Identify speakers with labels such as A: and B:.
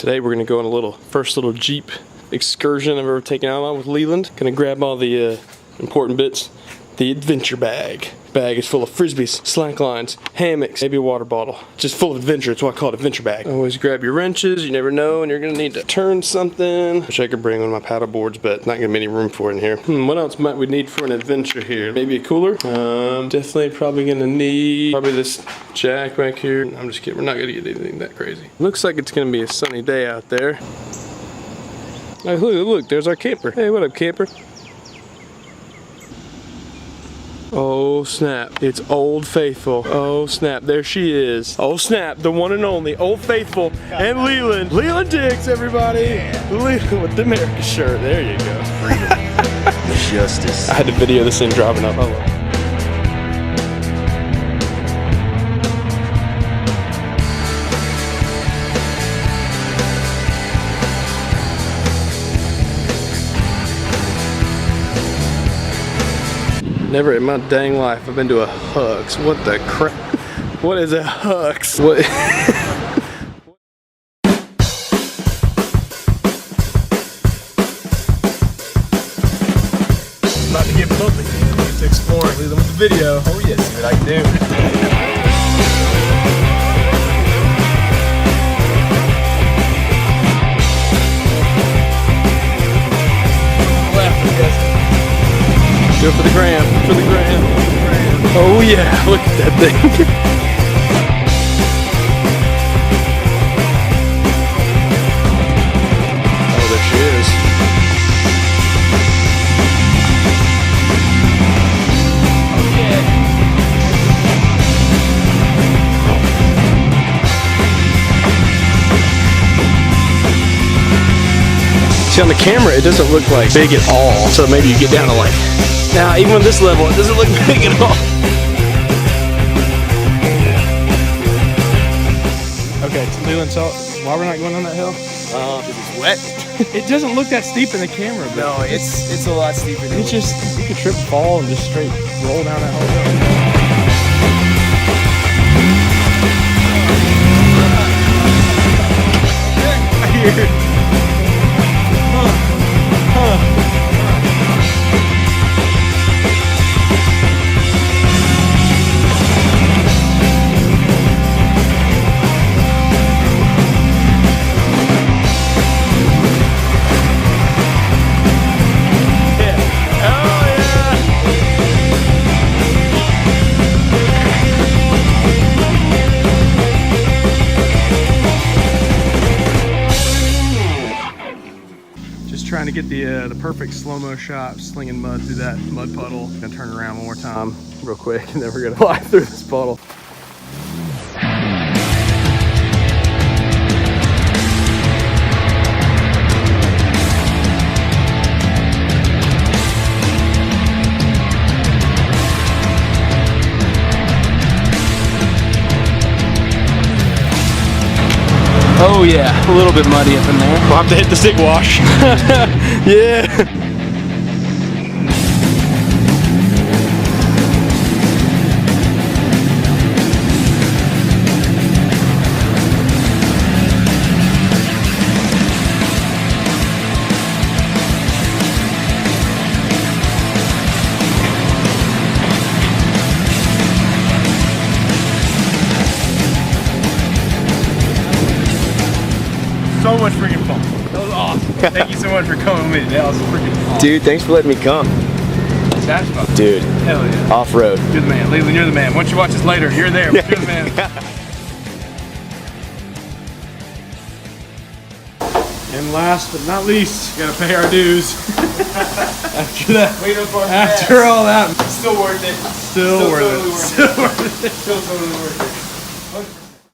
A: Today we're gonna go on a first little Jeep excursion I've ever taken out on with Leland. Gonna grab all the important bits. The adventure bag. Bag is full of frisbees, slack lines, hammocks, maybe a water bottle. Just full of adventure, that's why I call it adventure bag. Always grab your wrenches, you never know, and you're gonna need to turn something. Wish I could bring one of my paddle boards, but not gonna be any room for it in here. What else might we need for an adventure here? Maybe a cooler? Definitely probably gonna need this jack back here. I'm just kidding, we're not gonna get anything that crazy. Looks like it's gonna be a sunny day out there. Oh, look, there's our camper. Hey, what up, camper? Oh snap, it's Old Faithful. Oh snap, there she is. Oh snap, the one and only Old Faithful and Leland. Leland Dix, everybody. Leland with the America shirt, there you go.
B: Justice.
A: I had to video this thing driving up. Oh, never in my dang life I've been to a Hux. What the crap? What is a Hux? What?
B: About to get bumpy. Get to explore. Leave them with the video. Oh yeah, see what I can do.
A: Do it for the gram, for the gram. Oh yeah, look at that thing. Oh, there she is. Oh yeah. See, on the camera, it doesn't look like big at all. So maybe you get down to like, now, even on this level, it doesn't look big at all. Okay, so Leland, so why we're not going on that hill?
B: Because it's wet.
A: It doesn't look that steep in the camera, but
B: No, it's a lot steeper than
A: you could trip and fall and just straight roll down that whole hill. Trying to get the perfect slow-mo shot, slinging mud through that mud puddle. Gonna turn around one more time real quick, and then we're gonna fly through this puddle. Oh yeah, a little bit muddy up in there. We'll have to hit the stick wash. Yeah.
B: So much freaking fun. That was awesome. Thank you so much for coming with me today. That was freaking awesome.
C: Dude, thanks for letting me come.
B: That's fun.
C: Dude,
B: Hell yeah.
C: off-road.
B: You're the man. Leland, you're the man. Once you watch this later, you're there. You're the man.
A: And last but not least, gotta pay our dues. After all that,
B: Still worth it.
A: still worth it.
B: Still totally worth it. Still totally worth it.